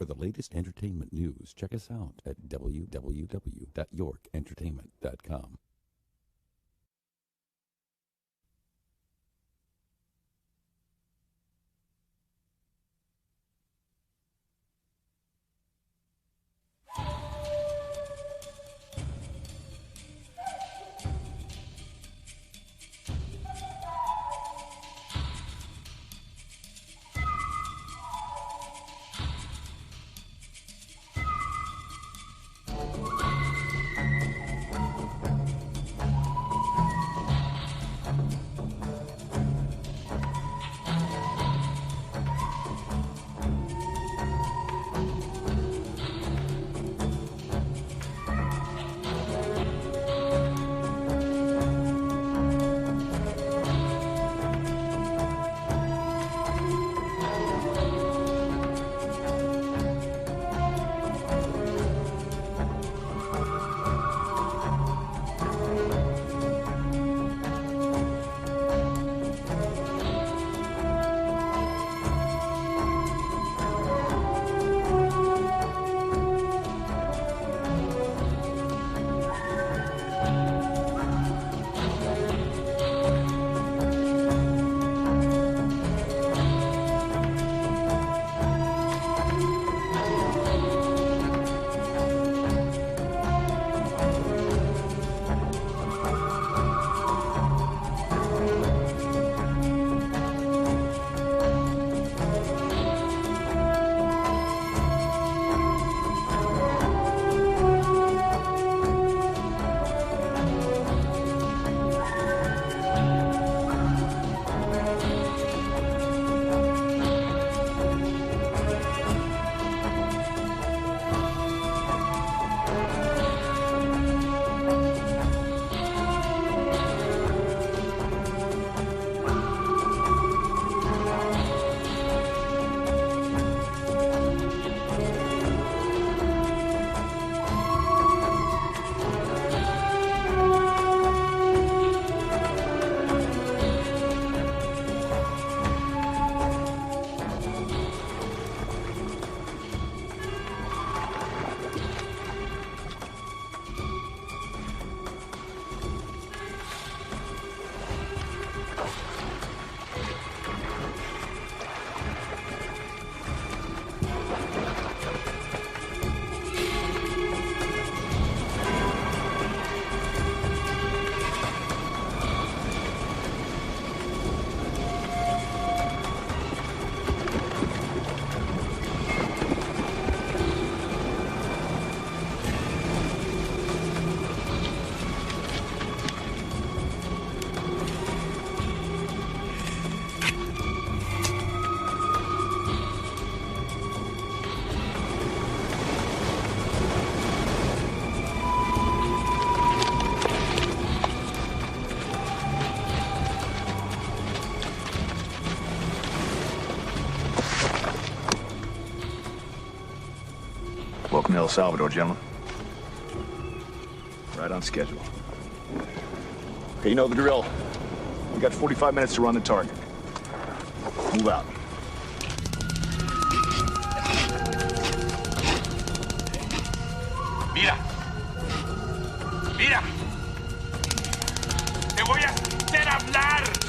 For the latest entertainment news, check us out at www.yorkentertainment.com. Welcome to El Salvador, gentlemen. Right on schedule. Okay, you know the drill. We got 45 minutes to run the target. Move out. Mira. Mira. Te voy a hacer hablar.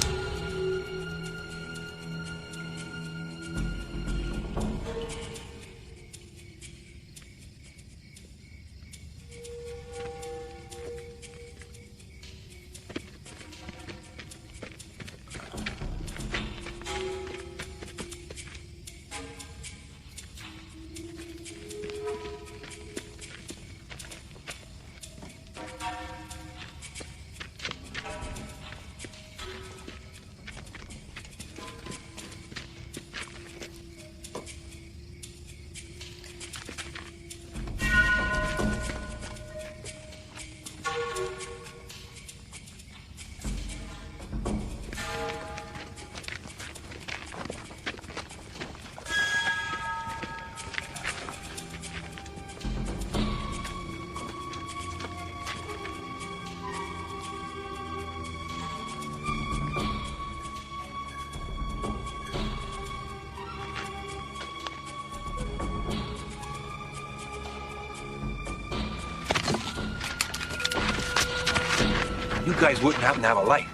You guys wouldn't happen to have a light,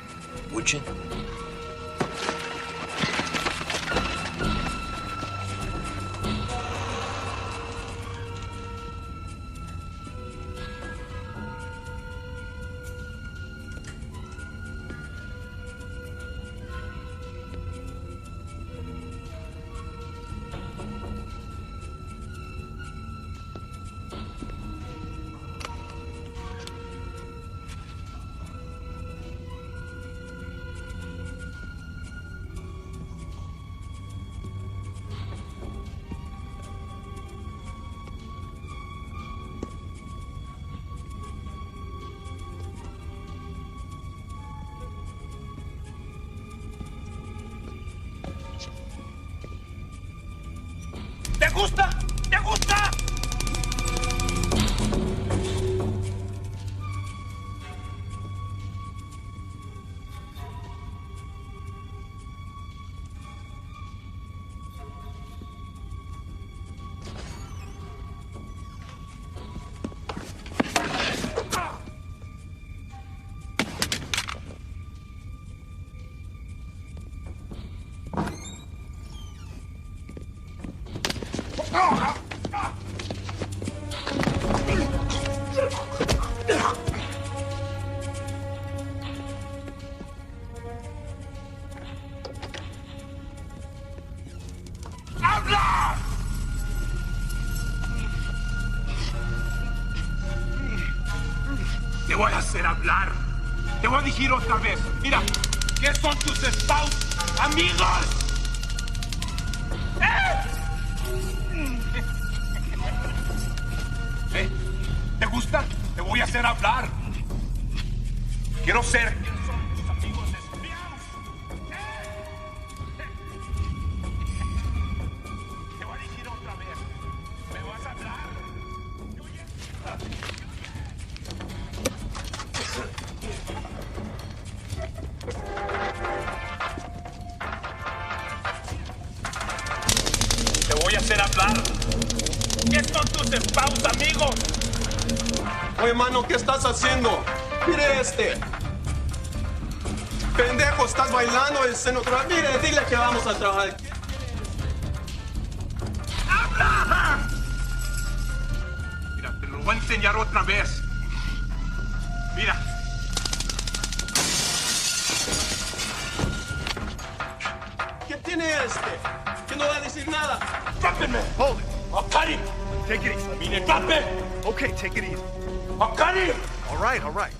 would you? ¿Te gusta? ¿Te gusta? ¡Habla! Te voy a hacer hablar. Te voy a decir otra vez. Mira, ¿qué son tus spouse amigos? ¿Eh? ¿Te gusta? Te voy a hacer hablar. Quiero ser. ¿Quiénes son tus amigos lesbianos? Te voy a decir otra vez. ¿Me vas a hablar? ¿Me oyes? Te voy a hacer hablar. ¿Qué son tus spouse amigos? Oye, mano, ¿qué estás haciendo? Mire este. Pendejo, estás bailando el seno otra vez. Mire, dile que vamos a trabajar. ¡Habla! Mira, te lo voy a enseñar otra vez. Mira. ¿Qué tiene este? Que no va a decir nada. Drop it, man. Hold it. I'll cut him. Take it easy. I mean, drop it. Okay, take it easy. I'll cut him. All right, all right.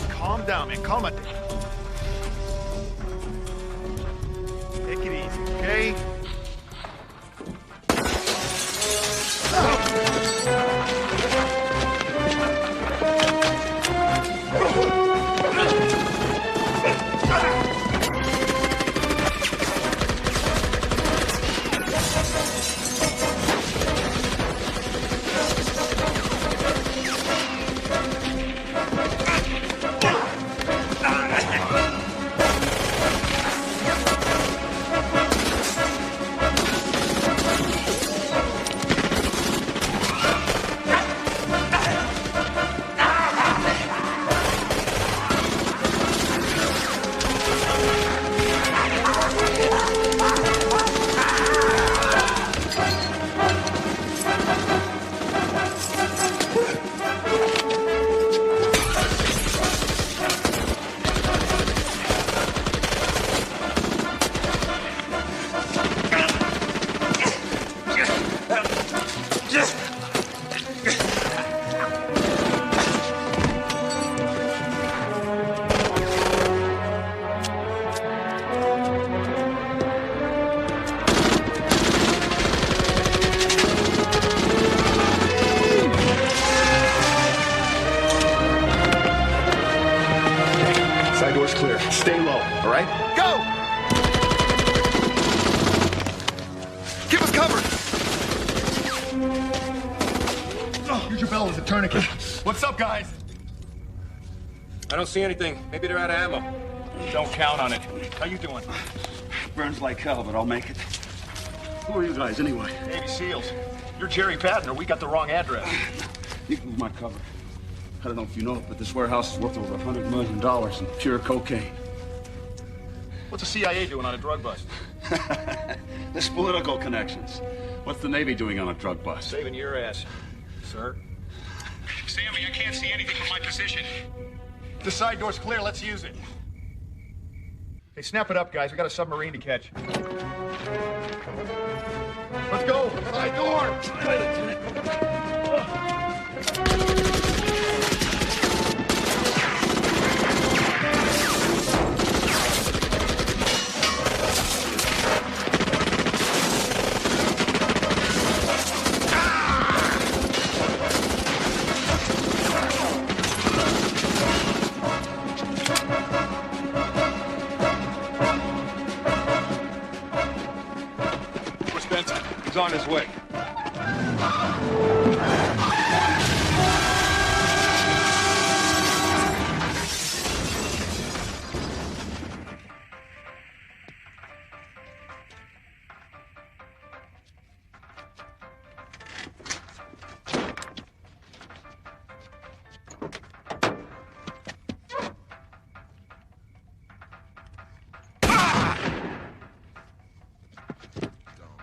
Calm down, man. Calm it down. Take it easy, okay? Stay low, all right? Go! Give us cover! Use your bell as a tourniquet. What's up, guys? I don't see anything. Maybe they're out of ammo. Don't count on it. How you doing? Burns like hell, but I'll make it. Who are you guys, anyway? Navy SEALs. You're Jerry Patton, or we got the wrong address. You can move my cover. don't know if you know it, but this warehouse is worth over $100 million in pure cocaine. What's the CIA doing on a drug bust? There's political connections. What's the Navy doing on a drug bust? Saving your ass, sir. Sammy, I can't see anything from my position. The side door's clear. Let's use it. Hey, snap it up, guys. We got a submarine to catch. Let's go. Side door. He's on his way.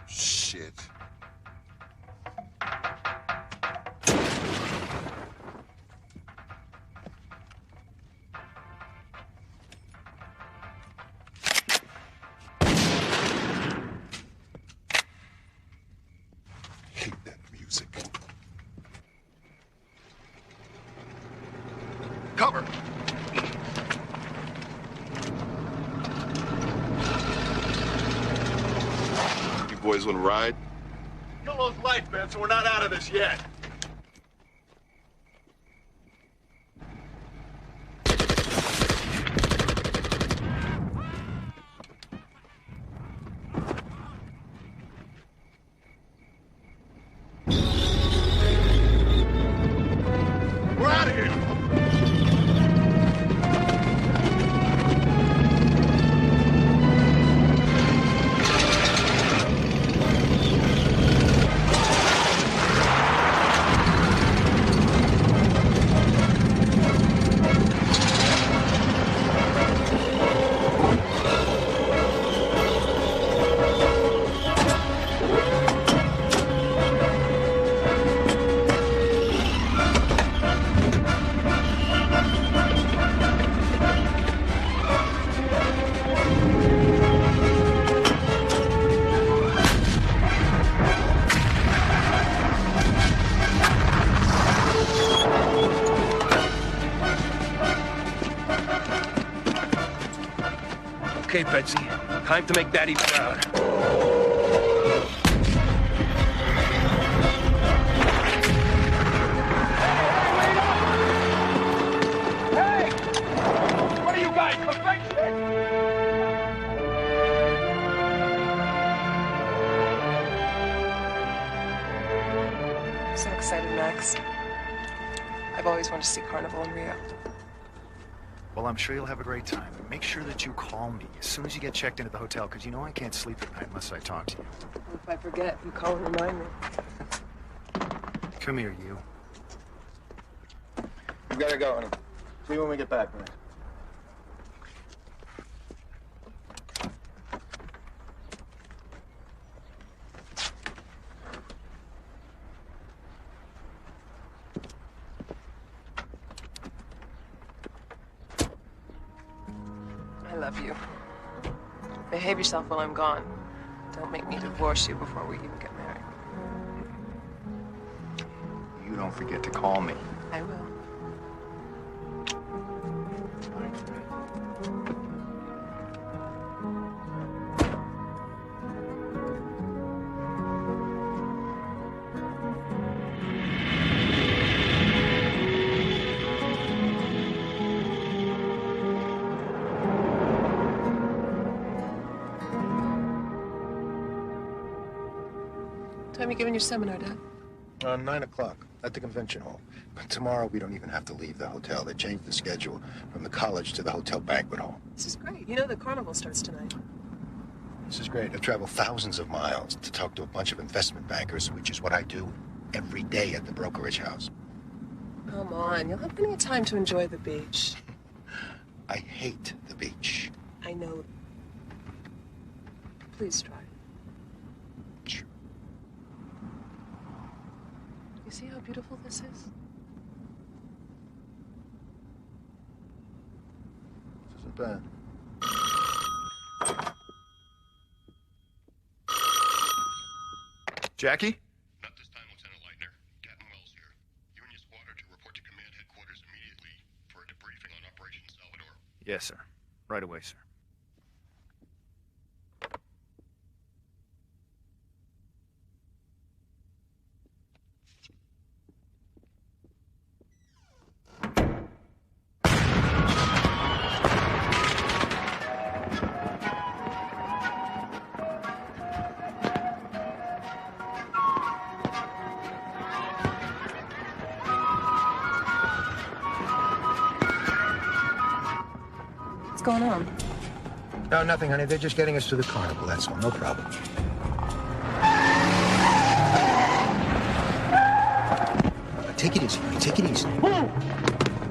Shit. Hate that music. Cover. You boys want to ride? Kill those lights, man, so we're not out of this yet. We're out of here. Okay, Betsy. Time to make Daddy proud. Hey! What are you guys, perfectionists? I'm so excited, Max. I've always wanted to see Carnival in Rio. Well, I'm sure you'll have a great time. But make sure that you call me as soon as you get checked into the hotel, because you know I can't sleep at night unless I talk to you. If I forget, you call and remind me. Come here, you. We gotta go, honey. See you when we get back, man. I love you. Behave yourself while I'm gone. Don't make me divorce you before we even get married. You don't forget to call me. I will. Time you giving your seminar, Dad? 9 o'clock at the convention hall. But tomorrow we don't even have to leave the hotel. They changed the schedule from the college to the hotel banquet hall. This is great. You know the carnival starts tonight. This is great. I've traveled thousands of miles to talk to a bunch of investment bankers, which is what I do every day at the brokerage house. Come on, you'll have plenty of time to enjoy the beach. I hate the beach. I know. Please try. Sure. You see how beautiful this is? This isn't bad. Jackie? Not this time, Lieutenant Leitner. Captain Wells here. You and your squad are to report to command headquarters immediately for a debriefing on Operation Salvador. Yes, sir. Right away, sir. What's going on? No, nothing, honey. They're just getting us to the carnival. That's all. No problem. Take it easy, honey. Take it easy.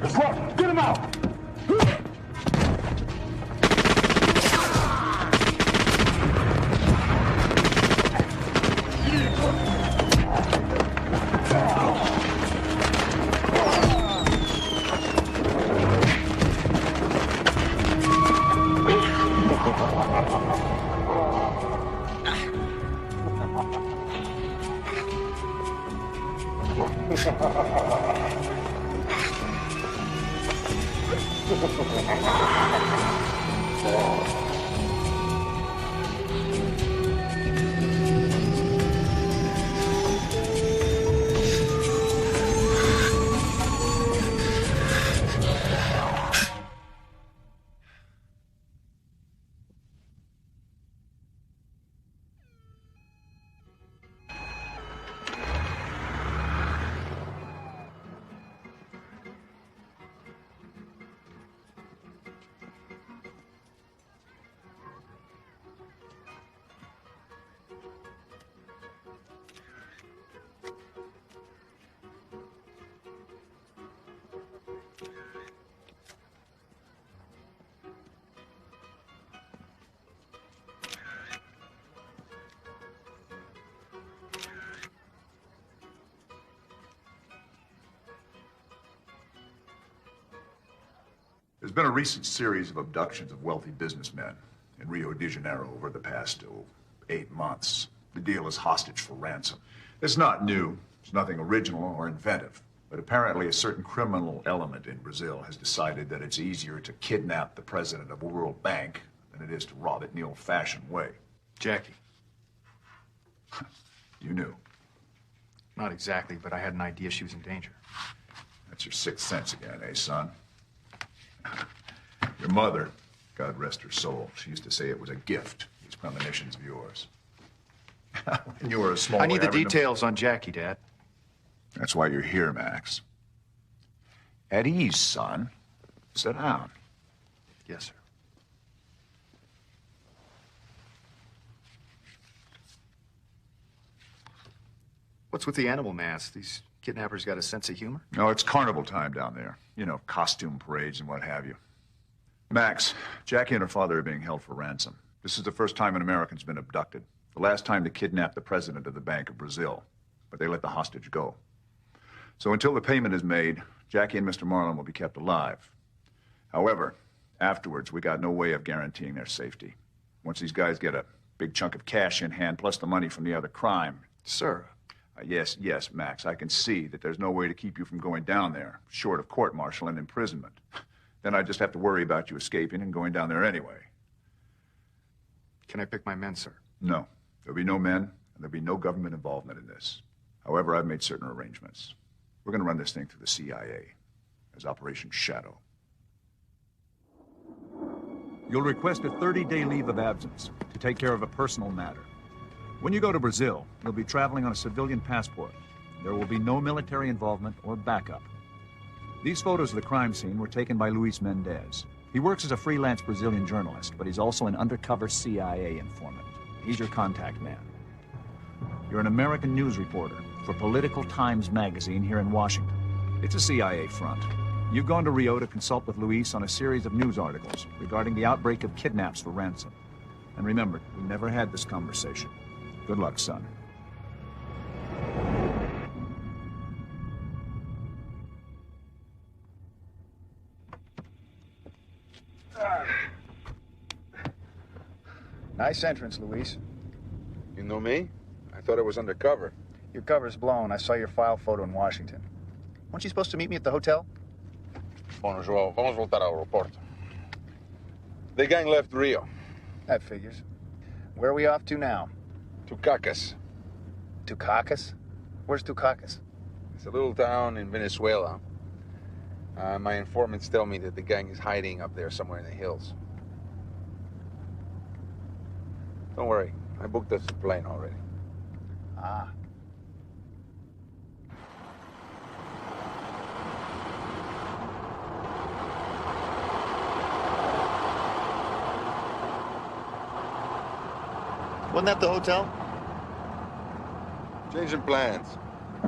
It's rough. Get him out. There's been a recent series of abductions of wealthy businessmen in Rio de Janeiro over the past 8 months. The deal is hostage for ransom. It's not new. It's nothing original or inventive. But apparently a certain criminal element in Brazil has decided that it's easier to kidnap the president of a World Bank than it is to rob it in the old-fashioned way. Jackie. You knew. Not exactly, but I had an idea she was in danger. That's your sixth sense again, eh, son? Your mother, God rest her soul, she used to say it was a gift, these premonitions of yours. When you were a small... I need the details on Jackie, Dad. That's why you're here, Max. At ease, son. Sit down. Yes, sir. What's with the animal masks? These kidnappers got a sense of humor? No, it's carnival time down there. You know, costume parades and what have you. Max, Jackie and her father are being held for ransom. This is the first time an American's been abducted. The last time they kidnapped the president of the Bank of Brazil, but they let the hostage go. So until the payment is made, Jackie and Mr. Marlin will be kept alive. However, afterwards, we got no way of guaranteeing their safety. Once these guys get a big chunk of cash in hand, plus the money from the other crime... Sir. Yes, Max, I can see that there's no way to keep you from going down there, short of court-martial and imprisonment. Then I just have to worry about you escaping and going down there anyway. Can I pick my men, sir? No. There'll be no men, and there'll be no government involvement in this. However, I've made certain arrangements. We're going to run this thing through the CIA as Operation Shadow. You'll request a 30-day leave of absence to take care of a personal matter. When you go to Brazil, you'll be traveling on a civilian passport. There will be no military involvement or backup. These photos of the crime scene were taken by Luis Mendez. He works as a freelance Brazilian journalist, but he's also an undercover CIA informant. He's your contact man. You're an American news reporter for Political Times magazine here in Washington. It's a CIA front. You've gone to Rio to consult with Luis on a series of news articles regarding the outbreak of kidnaps for ransom. And remember, we never had this conversation. Good luck, son. Nice entrance, Luis. You know me? I thought I was undercover. Your cover's blown. I saw your file photo in Washington. Weren't you supposed to meet me at the hotel? Bueno, João, vamos voltar ao aeroporto. The gang left Rio. That figures. Where are we off to now? Tucacas. Tucacas? Where's Tucacas? It's a little town in Venezuela. My informants tell me that the gang is hiding up there somewhere in the hills. Don't worry, I booked us a plane already. Ah. Wasn't that the hotel? Changing plans.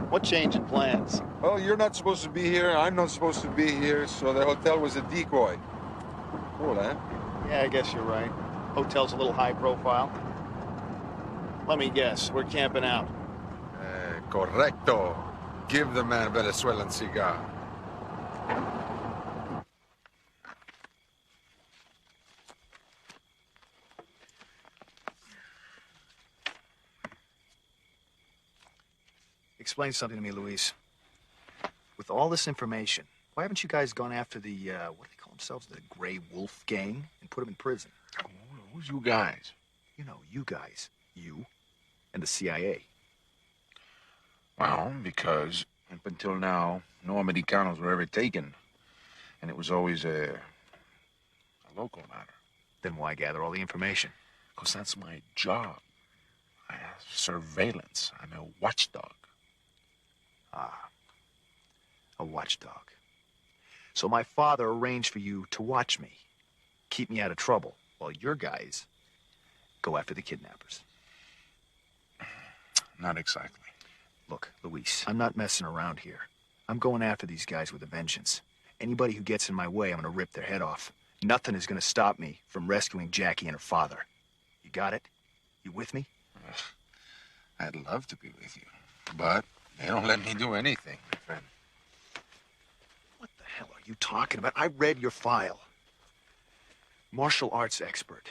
What change in plans? Well, you're not supposed to be here, I'm not supposed to be here, so the hotel was a decoy. Cool, eh? Yeah, I guess you're right. Hotel's a little high profile. Let me guess, we're camping out. Correcto. Give the man a Venezuelan cigar. Explain something to me, Luis. With all this information, why haven't you guys gone after the, what do they call themselves? The Gray Wolf Gang and put them in prison? Oh, who's you guys? You know, you guys. You and the CIA. Well, because up until now, no Americanos were ever taken. And it was always a local matter. Then why gather all the information? Because that's my job. I have surveillance. I'm a watchdog. Ah, a watchdog. So my father arranged for you to watch me, keep me out of trouble, while your guys go after the kidnappers. Not exactly. Look, Luis, I'm not messing around here. I'm going after these guys with a vengeance. Anybody who gets in my way, I'm gonna rip their head off. Nothing is gonna stop me from rescuing Jackie and her father. You got it? You with me? I'd love to be with you, but they don't let me do anything, my friend. What the hell are you talking about? I read your file. Martial arts expert.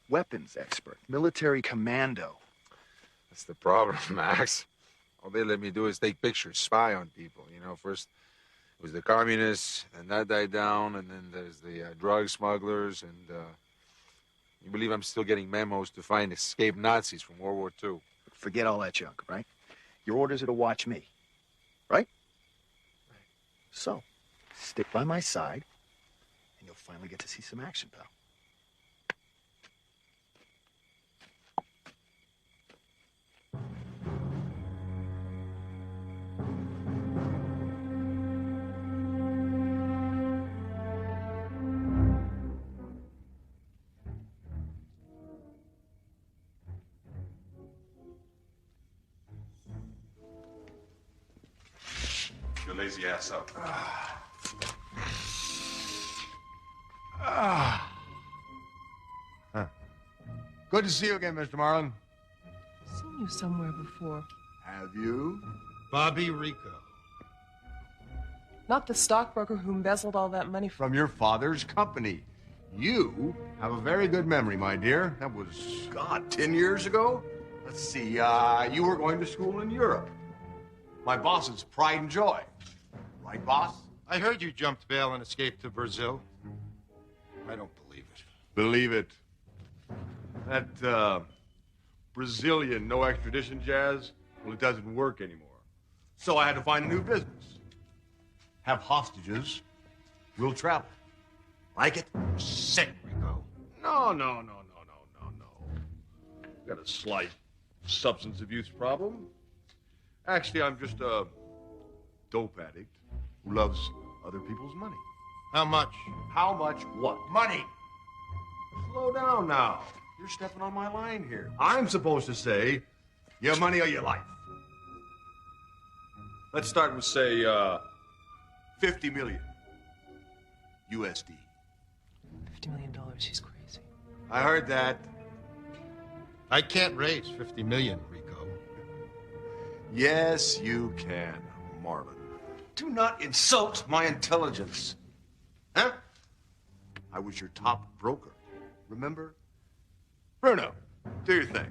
Weapons expert. Military commando. That's the problem, Max. All they let me do is take pictures, spy on people. You know, first it was the communists, and that died down, and then there's the drug smugglers, and you believe I'm still getting memos to find escaped Nazis from World War II. Forget all that junk, right? Your orders are to watch me, right? So, stick by my side, and you'll finally get to see some action, pal. Your lazy ass up. Good to see you again, Mr. Marlin. Seen you somewhere before. Have you? Bobby Rico. Not the stockbroker who embezzled all that money From your father's company. You have a very good memory, my dear. That was, God, 10 years ago? Let's see, you were going to school in Europe. My boss's pride and joy. Right, boss? I heard you jumped bail and escaped to Brazil. I don't believe it. Believe it. That, Brazilian no extradition jazz, well, it doesn't work anymore. So I had to find a new business. Have hostages. We'll travel. Like it? Sick, Rico. No. Got a slight substance abuse problem. Actually, I'm just a dope addict who loves other people's money. How much? How much what? Money! Slow down now. You're stepping on my line here. I'm supposed to say, your money or your life. Let's start with, say, $50 million. USD. $50 million, she's crazy. I heard that. I can't raise $50 million, Rico. Yes, you can, Marlon. Do not insult my intelligence. Huh? I was your top broker. Remember? Bruno, do your thing.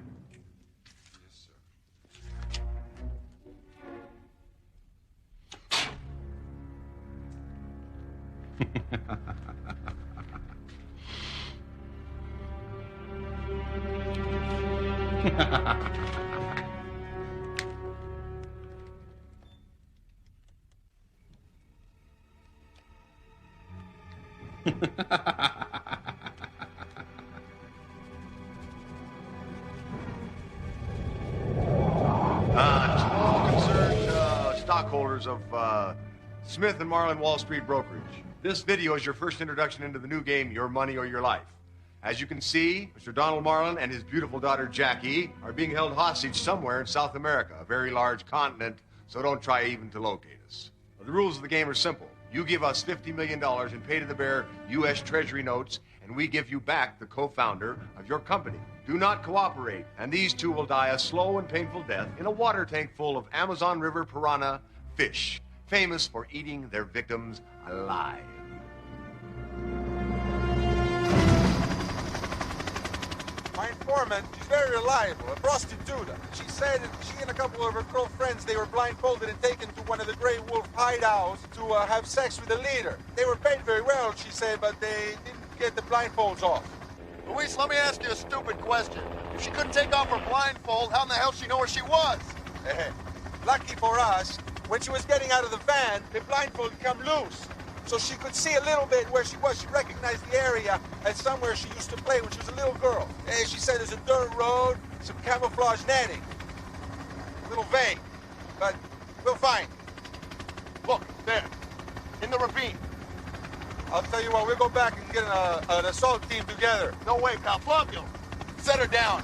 To all concerned stockholders of Smith and Marlin Wall Street Brokerage, this video is your first introduction into the new game, Your Money or Your Life. As you can see, Mr. Donald Marlin and his beautiful daughter Jackie are being held hostage somewhere in South America, a very large continent, so don't try even to locate us. The rules of the game are simple. You give us $50 million in pay-to-the-bear U.S. Treasury notes, and we give you back the co-founder of your company. Do not cooperate, and these two will die a slow and painful death in a water tank full of Amazon River piranha fish, famous for eating their victims alive. My informant, she's very reliable, a prostituta. She said that she and a couple of her girlfriends, they were blindfolded and taken to one of the Grey Wolf hideouts to have sex with the leader. They were paid very well, she said, but they didn't get the blindfolds off. Luis, let me ask you a stupid question. If she couldn't take off her blindfold, how in the hell she know where she was? Lucky for us, when she was getting out of the van, the blindfold come loose. So she could see a little bit where she was. She recognized the area as somewhere she used to play when she was a little girl. She said there's a dirt road, some camouflage netting. A little vague, but we'll find. Look, there, in the ravine. I'll tell you what, we'll go back and get an assault team together. No way, pal. Flavio, set her down.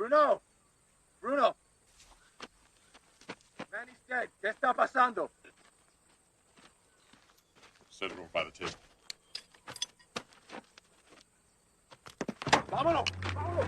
Bruno! Bruno! Manny's dead. ¿Qué está pasando? Sit over by the table. ¡Vámonos! ¡Vámonos!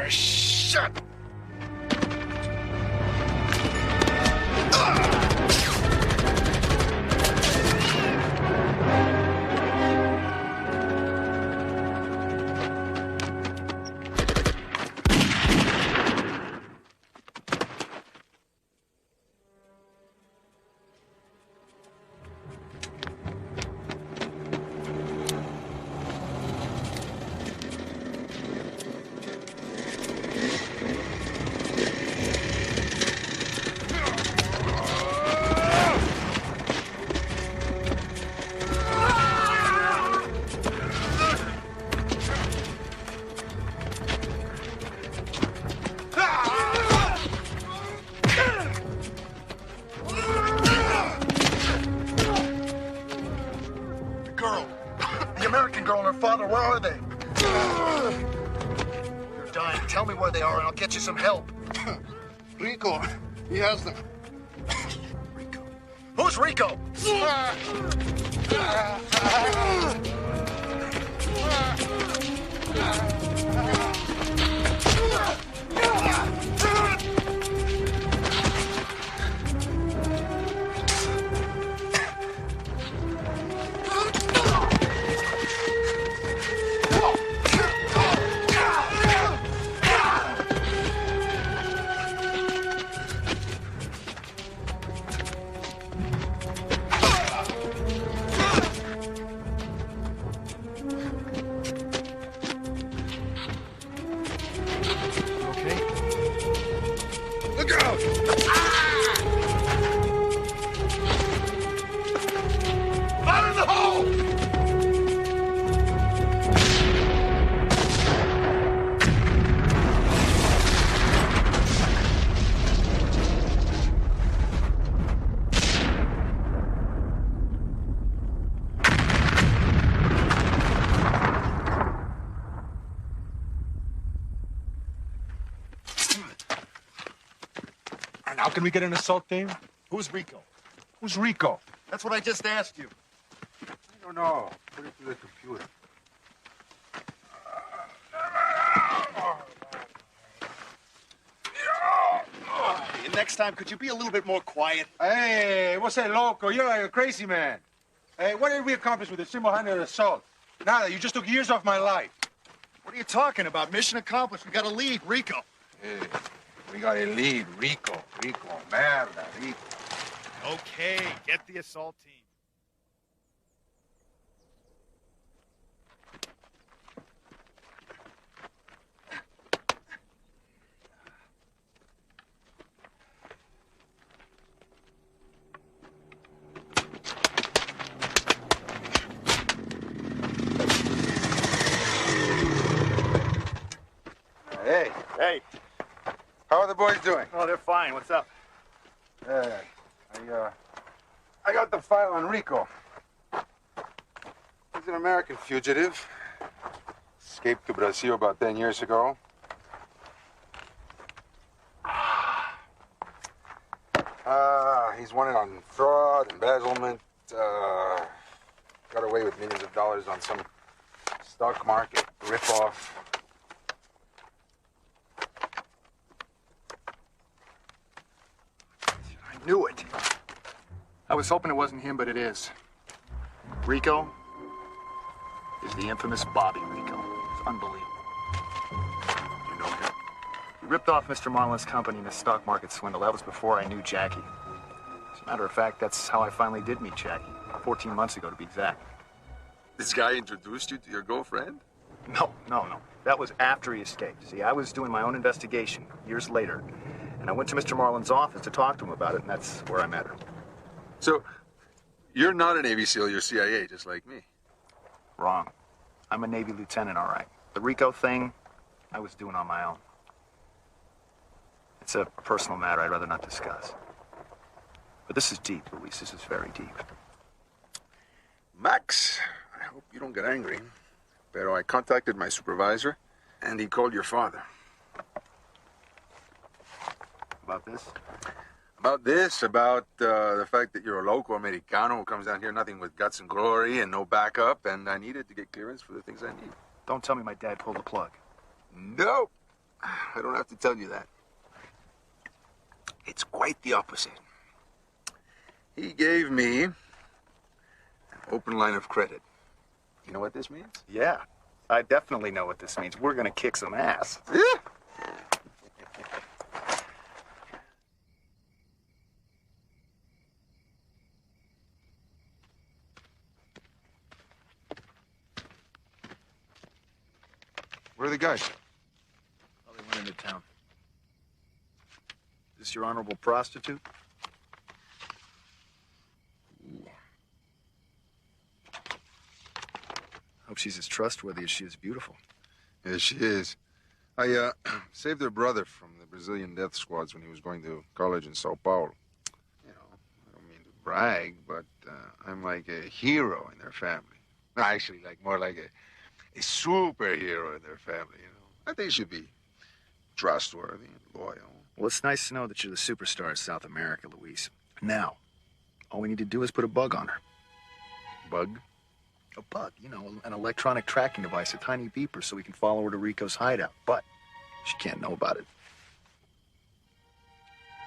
Shut! Father, where are they? You're dying. Tell me where they are and I'll get you some help. Rico, he has them. Rico? Who's Rico? Now, can we get an assault team? Who's Rico? Who's Rico? That's what I just asked you. I don't know. Put it through the computer. Hey, next time, could you be a little bit more quiet? Hey, what's that, loco? You're like a crazy man. Hey, what did we accomplish with a single-handed assault? Nada, you just took years off my life. What are you talking about? Mission accomplished. We got to leave, Rico. Hey, we gotta leave. Rico. Rico. Merda, Rico. Okay, get the assault team. Hey. Hey. How are the boys doing? Oh, they're fine. What's up? I got the file on Rico. He's an American fugitive. escaped to Brazil about 10 years ago. He's wanted on fraud, embezzlement, got away with millions of dollars on some stock market ripoff. I knew it. I was hoping it wasn't him, but it is. Rico is the infamous Bobby Rico. It's unbelievable. You know him? He ripped off Mr. Marlin's company in a stock market swindle. That was before I knew Jackie. As a matter of fact, that's how I finally did meet Jackie. 14 months ago, to be exact. This guy introduced you to your girlfriend? No. That was after he escaped. See, I was doing my own investigation years later, and I went to Mr. Marlin's office to talk to him about it, and that's where I met her. So, you're not a Navy SEAL, you're CIA, just like me. Wrong. I'm a Navy lieutenant, all right. The Rico thing, I was doing on my own. It's a personal matter I'd rather not discuss. But this is deep, Luis. This is very deep. Max, I hope you don't get angry, but I contacted my supervisor, and he called your father. About this? About the fact that you're a local Americano who comes down here nothing with guts and glory and no backup, and I needed to get clearance for the things I need. Don't tell me my dad pulled the plug. No, I don't have to tell you that. It's quite the opposite. He gave me an open line of credit. You know what this means? Yeah, I definitely know what this means. We're gonna kick some ass. Yeah. Where are the guys? Oh, they went into town. Is this your honorable prostitute? Hope she's as trustworthy as she is beautiful. Yes, she is. I saved her brother from the Brazilian death squads when he was going to college in Sao Paulo. You know, I don't mean to brag, but I'm like a hero in their family. No, actually, more like a superhero in their family, you know. I think she'd be trustworthy and loyal. Well, it's nice to know that you're the superstar of South America, Luis. Now, all we need to do is put a bug on her. Bug? A bug, you know, an electronic tracking device, a tiny beeper, so we can follow her to Rico's hideout. But she can't know about it.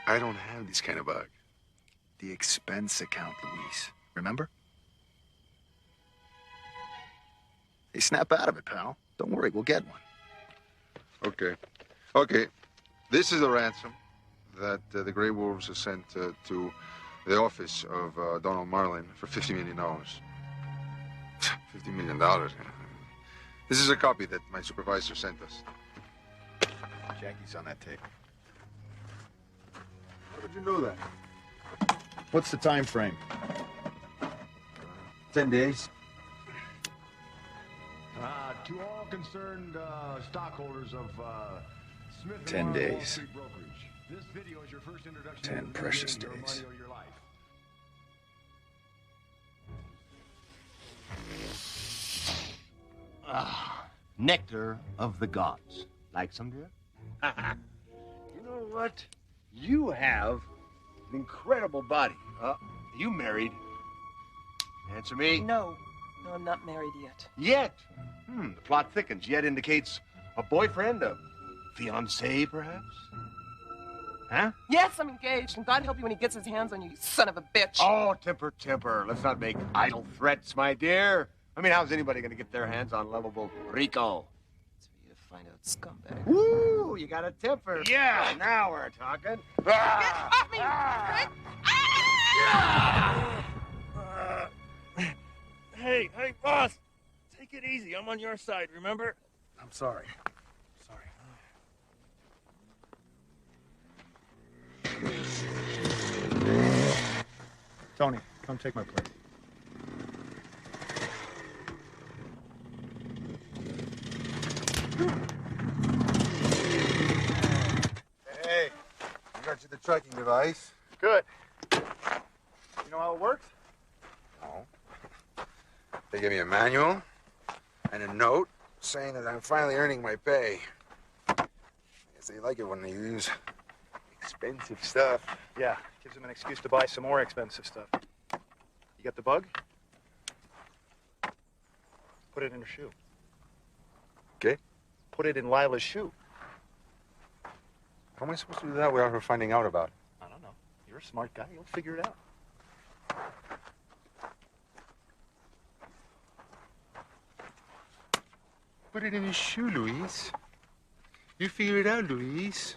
I don't have this kind of bug. The expense account, Luis. Remember? Hey, snap out of it, pal. Don't worry, we'll get one. Okay. This is a ransom that the Grey Wolves have sent to the office of Donald Marlin for $50 million. $50 million. This is a copy that my supervisor sent us. Jackie's on that tape. How did you know that? What's the time frame? 10 days. To all concerned stockholders of Smith 10 days. Brokerage, this video is your first introduction 10 precious days. Nectar of the gods. Like some, dear? You know what? You have an incredible body. You married? Answer me. No, I'm not married yet. Yet? The plot thickens. Yet indicates a boyfriend, a fiancé, perhaps? Huh? Yes, I'm engaged, and God help you when he gets his hands on you, you son of a bitch. Oh, temper. Let's not make idle threats, my dear. I mean, how's anybody going to get their hands on lovable Rico? It's for you to find out, scumbag. Woo! You got a temper. Yeah, now we're talking. Get off me! Hey, boss. Take it easy. I'm on your side, remember? I'm sorry. Tony, come take my place. Hey, I got you the tracking device. Good. You know how it works? No. They gave me a manual and a note saying that I'm finally earning my pay. I guess they like it when they use expensive stuff. Yeah, gives them an excuse to buy some more expensive stuff. You got the bug? Put it in her shoe. Okay. Put it in Lila's shoe. How am I supposed to do that without her finding out about it? I don't know. You're a smart guy. You'll figure it out. Put it in his shoe, Luis. You figure it out, Luis.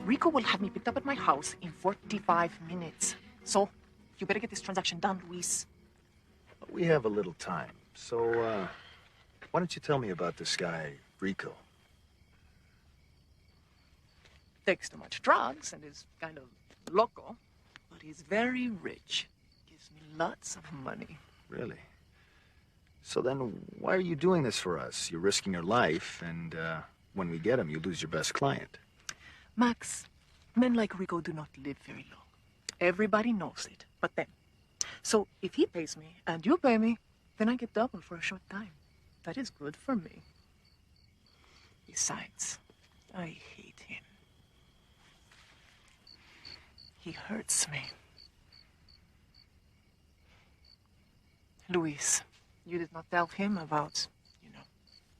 Rico will have me picked up at my house in 45 minutes. So, you better get this transaction done, Luis. We have a little time. So, why don't you tell me about this guy, Rico? Takes too much drugs and is kind of loco, but he's very rich. Gives me lots of money. Really? So then, why are you doing this for us? You're risking your life, and when we get him, you lose your best client. Max, men like Rico do not live very long. Everybody knows it, but then. So if he pays me and you pay me, then I get double for a short time. That is good for me. Besides, I hate him. He hurts me. Luis, you did not tell him about,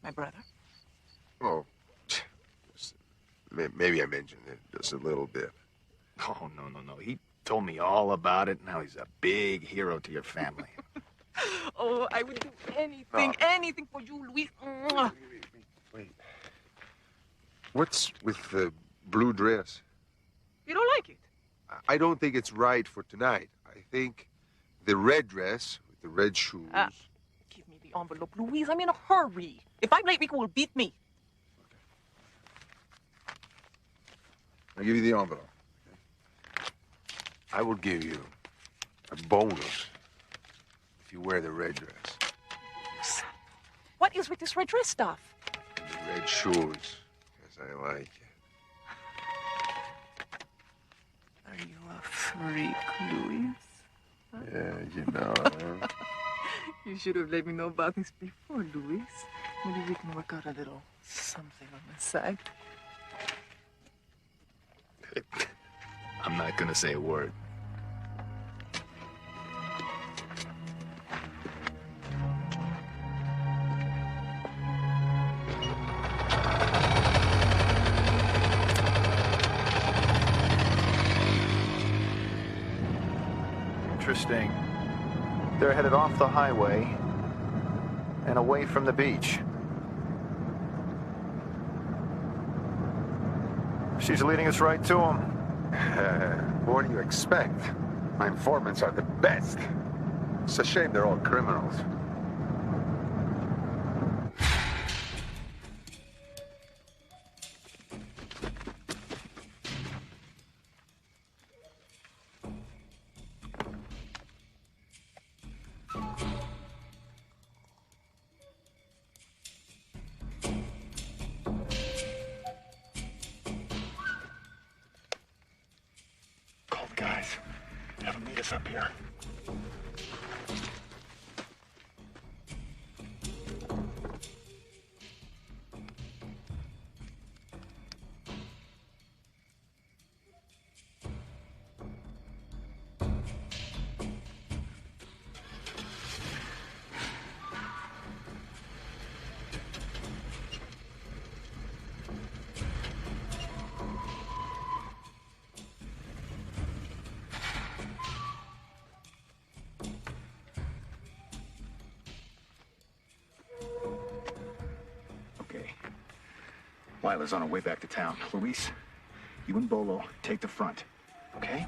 my brother? Oh, maybe I mentioned it just a little bit. Oh, no. He told me all about it. Now he's a big hero to your family. Oh, I would do anything, anything for you, Luis. Wait. What's with the blue dress? You don't like it? I don't think it's right for tonight. I think the red dress with the red shoes. Give me the envelope, Luis. I'm in a hurry. If I'm late, Rico will beat me. I'll give you the envelope. Okay? I will give you a bonus if you wear the red dress. What is with this red dress stuff? And the red shoes, because I like it. Are you a freak, Luis? Huh? Yeah, you know. You should have let me know about this before, Luis. Maybe we can work out a little something on the side. I'm not gonna say a word. Interesting. They're headed off the highway and away from the beach. She's leading us right to him. What do you expect? My informants are the best. It's a shame they're all criminals. Have him meet us up here. Lila's on her way back to town. Luis, you and Bolo take the front, okay?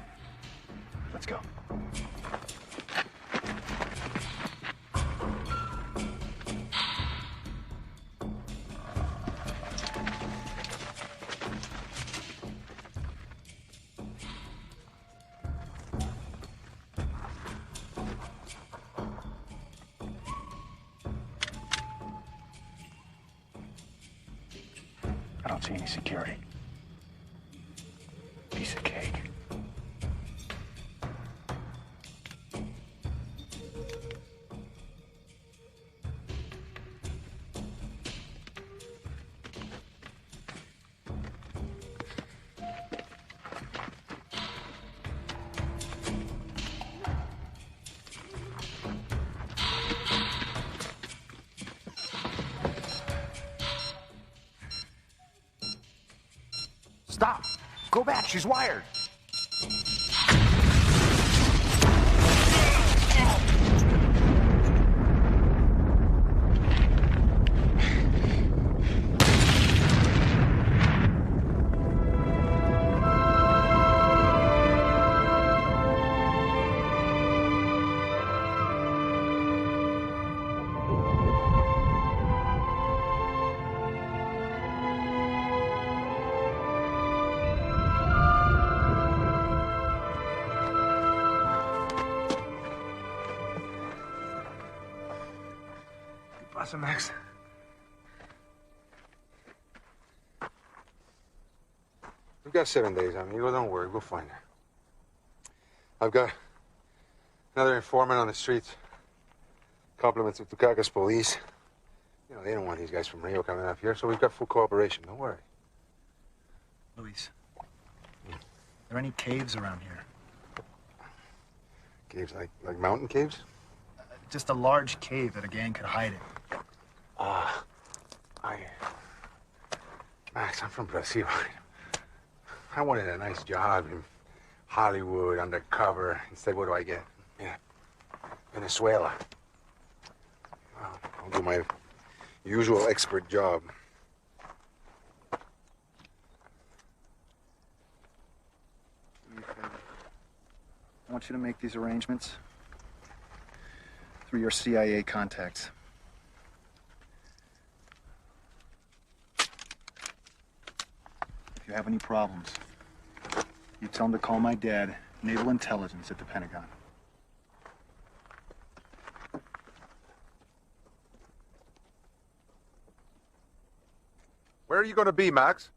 Let's go. see any security. Piece of cake. Stop! Go back, she's wired! Awesome, Max. We've got 7 days, amigo. Don't worry, we'll find her. I've got another informant on the streets. Compliments of Tucacas police. You know, they don't want these guys from Rio coming up here, so we've got full cooperation. Don't worry. Luis, are there any caves around here? Caves like mountain caves? Just a large cave that a gang could hide in. Max, I'm from Brazil. I wanted a nice job in Hollywood, undercover. Instead, what do I get? Yeah, Venezuela. Well, I'll do my usual expert job. Do me a favor. I want you to make these arrangements through your CIA contacts. If you have any problems, you tell them to call my dad, Naval Intelligence at the Pentagon. Where are you going to be, Max?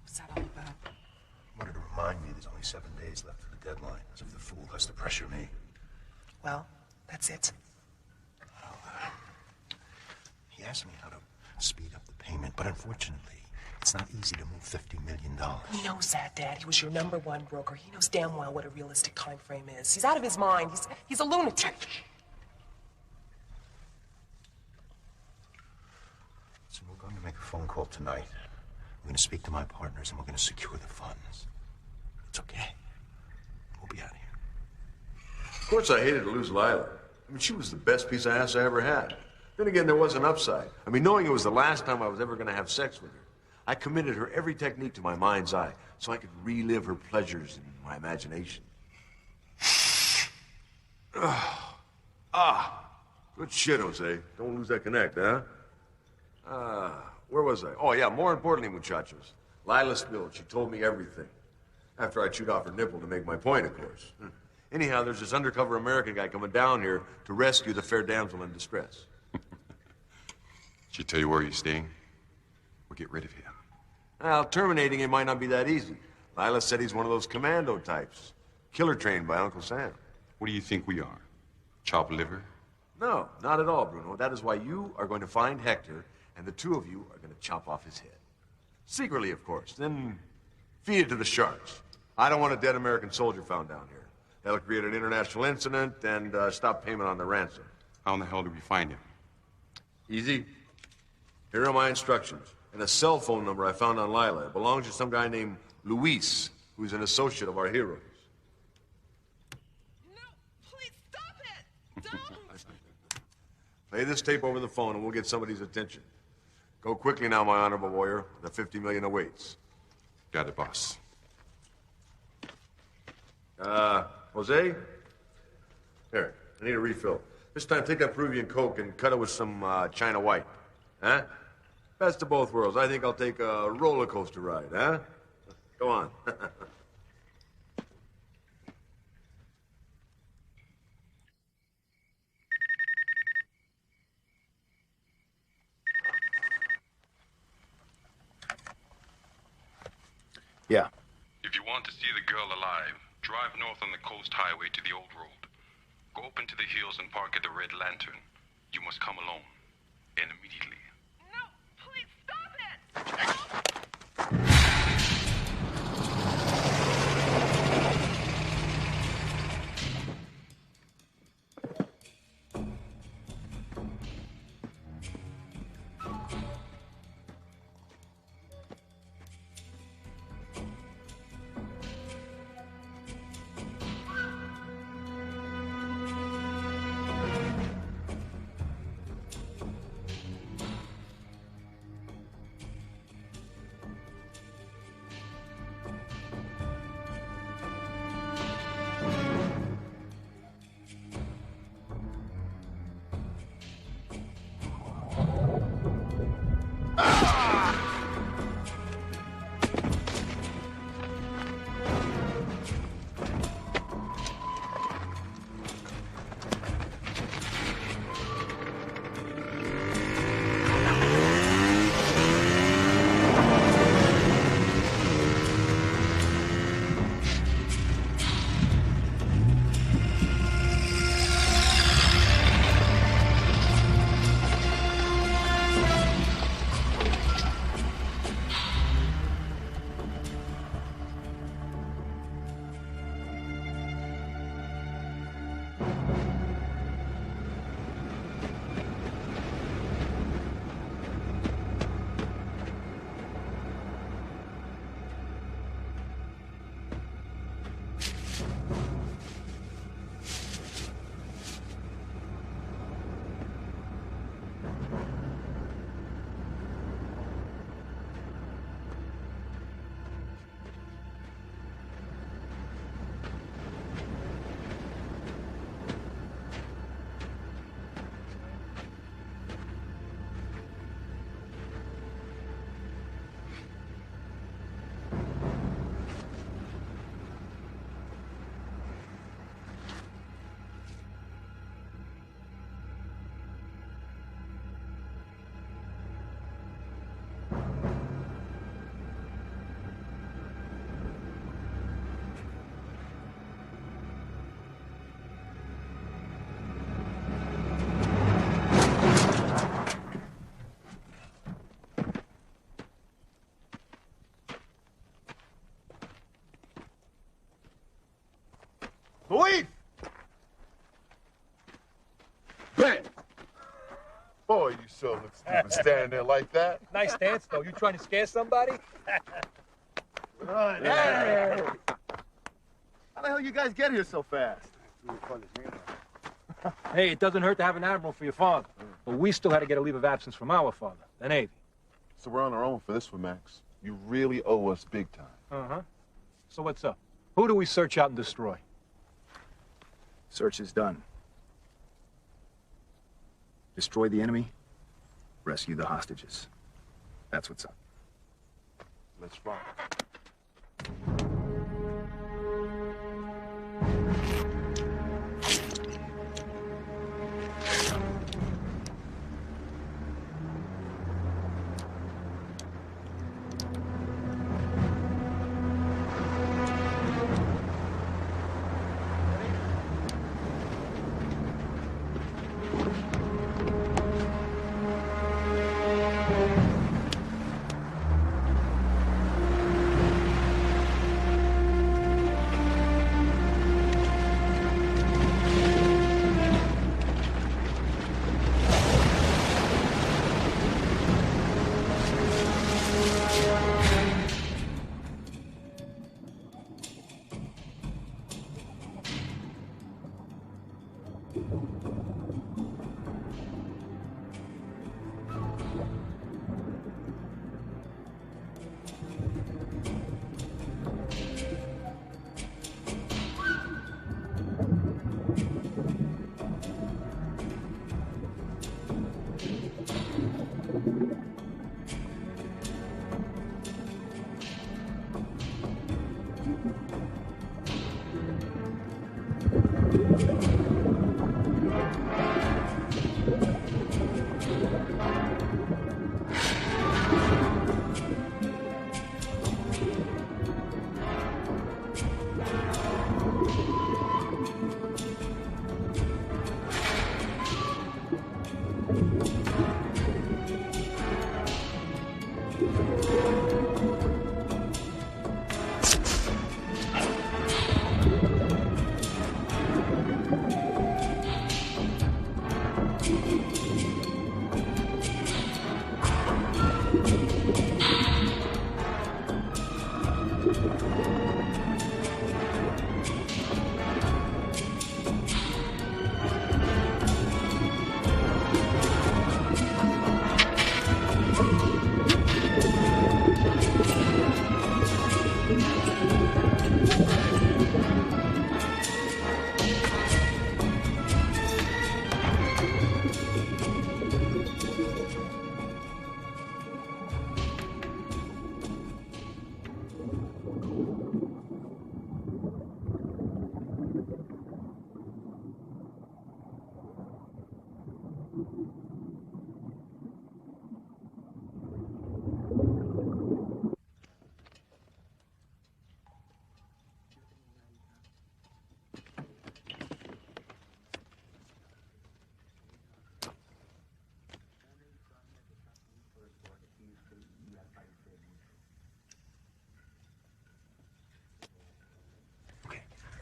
What's that all about? Wanted to remind me there's only 7 days left of the deadline, as if the fool has to pressure me. Well, that's it. He asked me how to speed up the payment, but unfortunately, it's not easy to move $50 million. He knows that, Dad. He was your #1 broker. He knows damn well what a realistic time frame is. He's out of his mind. He's a lunatic. So we're going to make a phone call tonight. I'm going to speak to my partners and we're going to secure the funds. It's okay. We'll be out of here. Of course, I hated to lose Lila. I mean, she was the best piece of ass I ever had. Then again, there was an upside. I mean, knowing it was the last time I was ever going to have sex with her, I committed her every technique to my mind's eye so I could relive her pleasures in my imagination. Good shit, Jose. Don't lose that connect, huh? Where was I? Oh, yeah, more importantly, muchachos. Lila spilled. She told me everything. After I chewed off her nipple to make my point, of course. Anyhow, there's this undercover American guy coming down here to rescue the fair damsel in distress. She tell you where you're staying? We'll get rid of him. Well, terminating him might not be that easy. Lila said he's one of those commando types. Killer trained by Uncle Sam. What do you think we are? Chopped liver? No, not at all, Bruno. That is why you are going to find Hector, and the two of you are going to chop off his head. Secretly, of course. Then feed it to the sharks. I don't want a dead American soldier found down here. That'll create an international incident and stop payment on the ransom. How in the hell do we find him? Easy. Here are my instructions. And a cell phone number I found on Lila. It belongs to some guy named Luis, who's an associate of our heroes. No, please stop it! Don't! Play this tape over the phone and we'll get somebody's attention. Go quickly now, my honorable warrior. The 50 million awaits. Got it, boss. Jose? Here, I need a refill. This time, take that Peruvian Coke and cut it with some China White. Huh? Best of both worlds. I think I'll take a roller coaster ride, huh? Go on. Yeah. If you want to see the girl alive, drive north on the coast highway to the old road. Go up into the hills and park at the Red Lantern. You must come alone. And immediately. No, please stop it! Oh, you sure look stupid standing there like that. Nice stance, though. You trying to scare somebody? Right. Hey! How the hell you guys get here so fast? Hey, it doesn't hurt to have an admiral for your father. But we still had to get a leave of absence from our father, the Navy. So we're on our own for this one, Max. You really owe us big time. Uh-huh. So what's up? Who do we search out and destroy? Search is done. Destroy the enemy, rescue the hostages. That's what's up. Let's rock.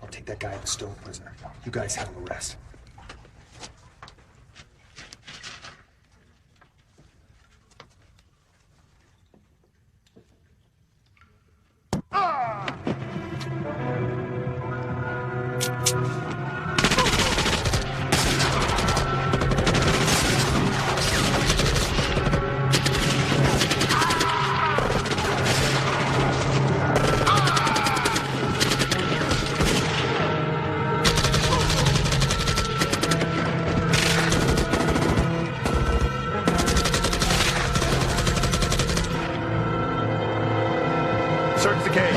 I'll take that guy in the stove prisoner. You guys handle the rest. Search the cave.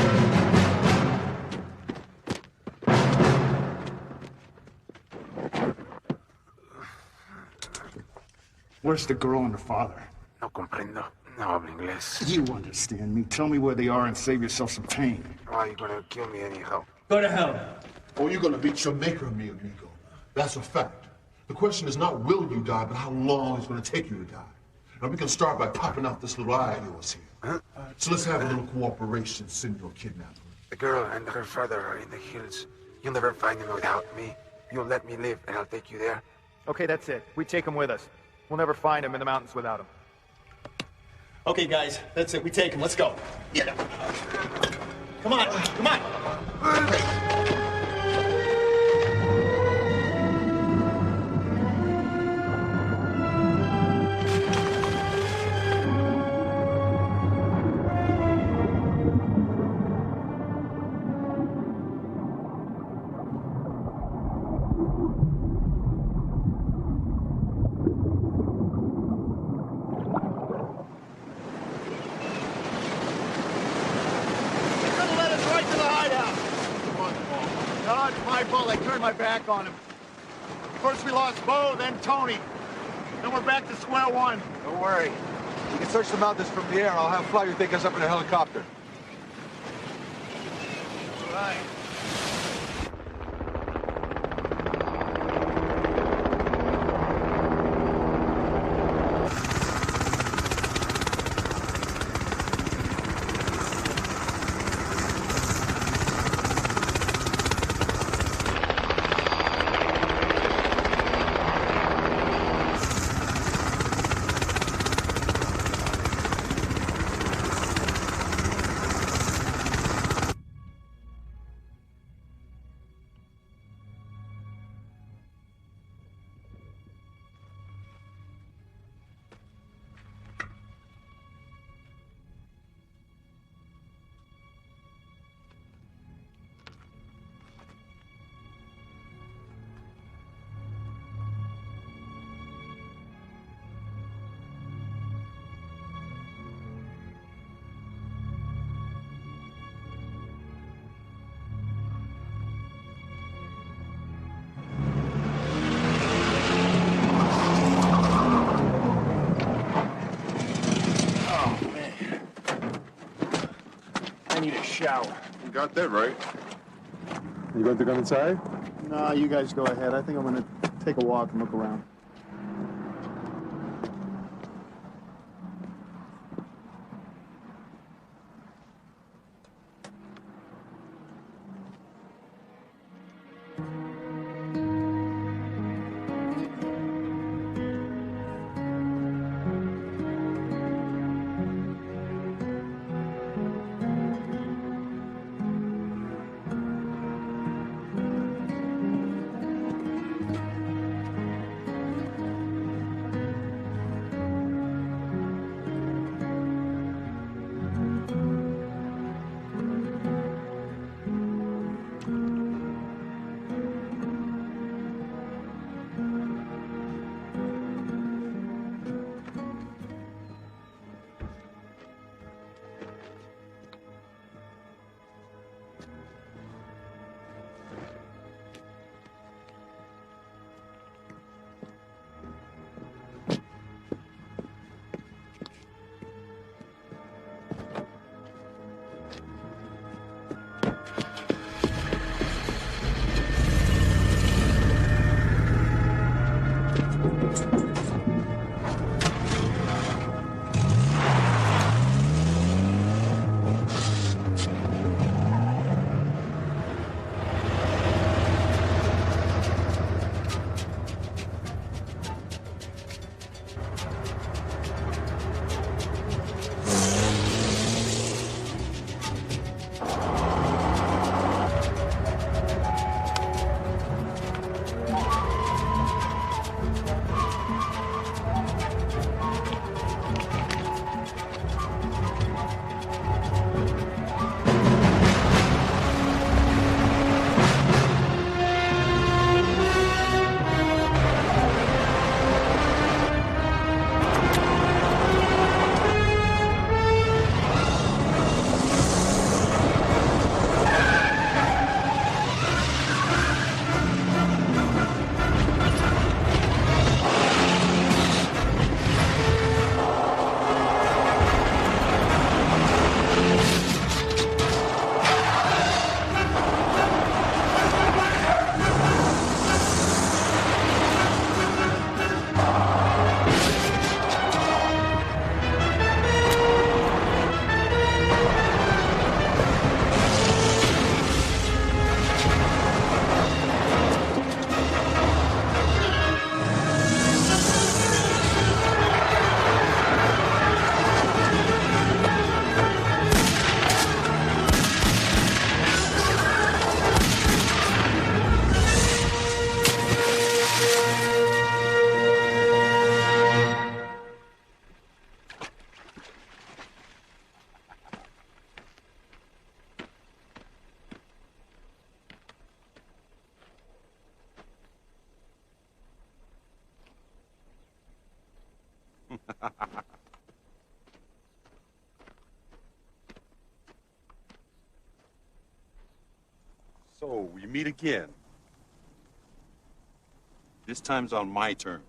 Where's the girl and her father? No comprendo. No hablo inglés. You understand me. Tell me where they are and save yourself some pain. Why are you gonna kill me anyhow? Go to hell. Oh, you're gonna beat your maker, mi amigo. That's a fact. The question is not will you die, but how long it's gonna take you to die. Now, we can start by popping out this little eye of yours here. Huh? So let's have a little cooperation, Senor Kidnapper. The girl and her father are in the hills. You'll never find them without me. You'll let me live, and I'll take you there. Okay, that's it. We take him with us. We'll never find him in the mountains without him. Okay, guys, that's it. We take him. Let's go. Yeah. Come on, come on. On him. First we lost Bo, then Tony. Then we're back to square one. Don't worry. You can search the mountains from the air. I'll have Flyer take us up in a helicopter. All right. Shower. You got that right. You going to come inside? No, you guys go ahead. I think I'm gonna take a walk and look around. So, we meet again. This time's on my terms.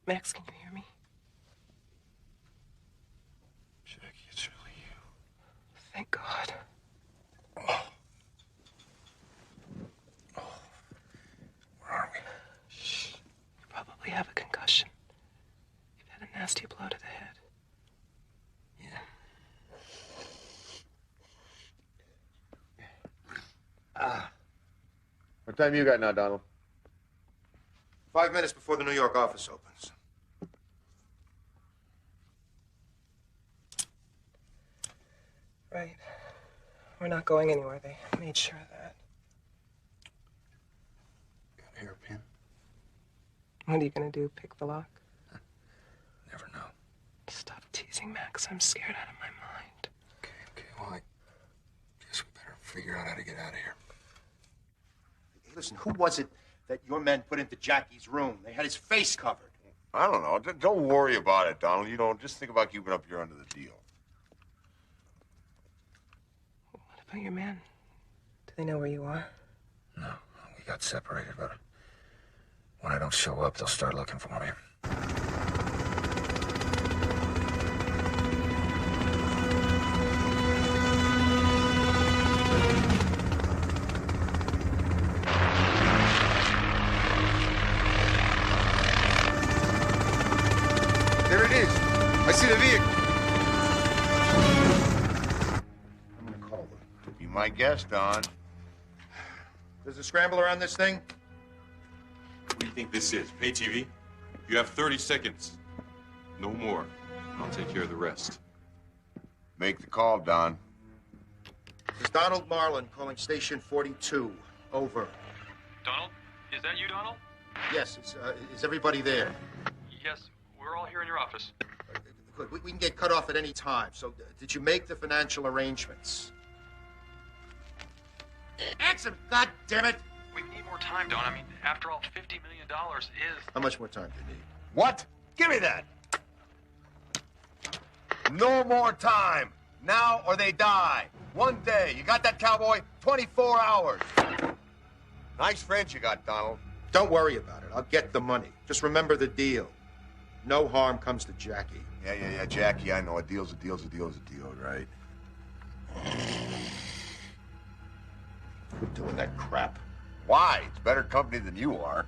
Max, can you hear me? Jackie, it's really you. Thank God. Where are we? Shh. You probably have a concussion. You've had a nasty blow to the head. What time you got now, Donald? 5 minutes before the New York office opens. Right. We're not going anywhere. They made sure of that. Got a hairpin? What are you gonna do? Pick the lock? Never know. Stop teasing, Max. I'm scared out of my mind. Okay, well, I guess we better figure out how to get out of here. Hey, listen, who was it that your men put into Jackie's room? They had his face covered. I don't know. Don't worry about it, Donald. You know, just think about keeping up your end of the deal. What about your men? Do they know where you are? No, we got separated, but when I don't show up, they'll start looking for me. There it is. I see the vehicle. I'm gonna call them. Be my guest, Don. There's a scrambler on this thing? What do you think this is? Pay TV? You have 30 seconds. No more. I'll take care of the rest. Make the call, Don. This is Donald Marlin calling station 42. Over. Donald? Is that you, Donald? Yes, is everybody there? Yes, we're all here in your office. Good. We can get cut off at any time. So, did you make the financial arrangements? Answer, God damn it! We need more time, Don. I mean, after all, $50 million is... How much more time do you need? What? Give me that. No more time. Now or they die. One day. You got that, cowboy? 24 hours. Nice friends you got, Donald. Don't worry about it. I'll get the money. Just remember the deal. No harm comes to Jackie. Yeah, Jackie, I know. A deal's a deal's a deal's a deal, right? Quit doing that crap. Why? It's better company than you are.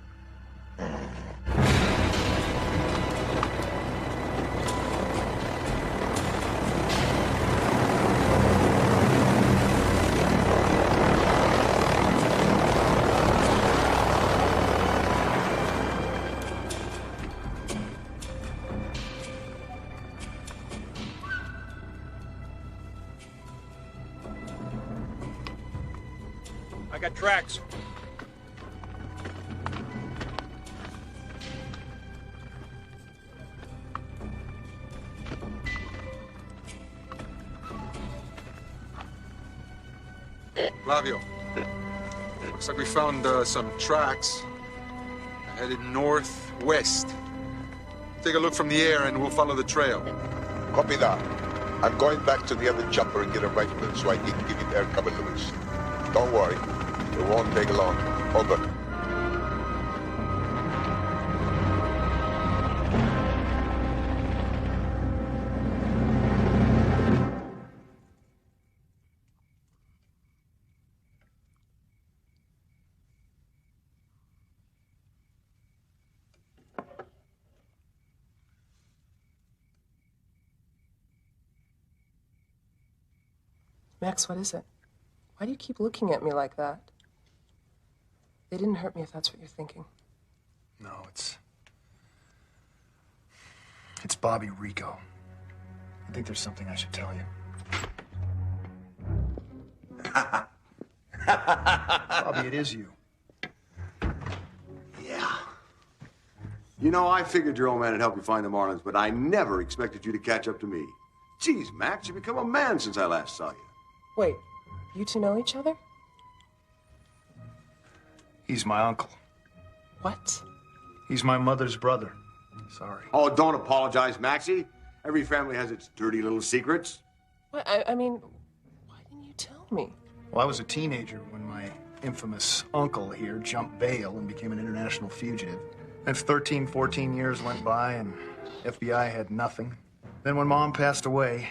I got tracks. Flavio, looks like we found some tracks headed northwest. Take a look from the air and we'll follow the trail. Copy that. I'm going back to the other chopper and get a rifle so I can give it air cover, Lewis. Don't worry. It won't take long. Over. Max, what is it? Why do you keep looking at me like that? They didn't hurt me if that's what you're thinking. No, it's Bobby Rico. I think there's something I should tell you. Bobby, it is you. Yeah. You know, I figured your old man would help you find the Marlins, but I never expected you to catch up to me. Geez, Max, you've become a man since I last saw you. Wait, you two know each other? He's my uncle. What? He's my mother's brother. Sorry. Oh, don't apologize, Maxie. Every family has its dirty little secrets. What? I mean, why didn't you tell me? Well, I was a teenager when my infamous uncle here jumped bail and became an international fugitive. And 13, 14 years went by and FBI had nothing. Then when Mom passed away,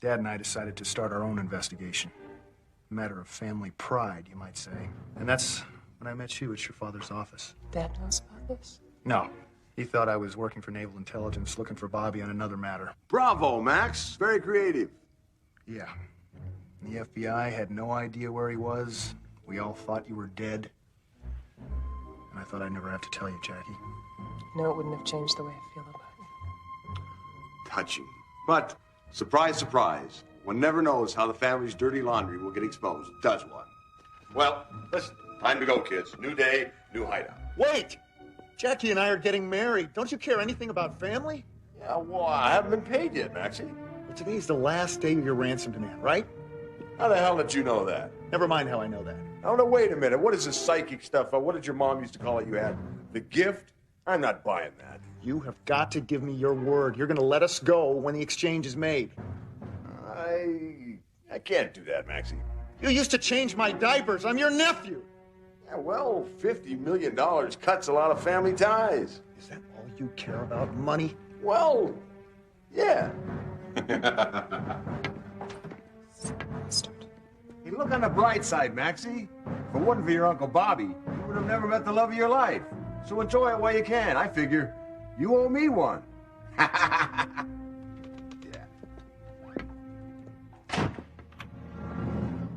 Dad and I decided to start our own investigation. A matter of family pride, you might say. And that's when I met you at your father's office. Dad knows about this? No. He thought I was working for Naval Intelligence, looking for Bobby on another matter. Bravo, Max. Very creative. Yeah. The FBI had no idea where he was. We all thought you were dead. And I thought I'd never have to tell you, Jackie. No, it wouldn't have changed the way I feel about you. Touching. But, surprise, surprise, one never knows how the family's dirty laundry will get exposed, does one? Well, listen, time to go, kids. New day, new hideout. Wait! Jackie and I are getting married. Don't you care anything about family? Yeah, well, I haven't been paid yet, Maxie. Well, today's the last day of your ransom demand, right? How the hell did you know that? Never mind how I know that. Oh, no, wait a minute. What is this psychic stuff? What did your mom used to call it you had? The gift? I'm not buying that. You have got to give me your word. You're going to let us go when the exchange is made. I can't do that, Maxie. You used to change my diapers. I'm your nephew. Yeah, well, $50 million cuts a lot of family ties. Is that all you care about, money? Well, yeah. Hey, look on the bright side, Maxie. If it wasn't for your Uncle Bobby, you would have never met the love of your life. So enjoy it while you can. I figure you owe me one.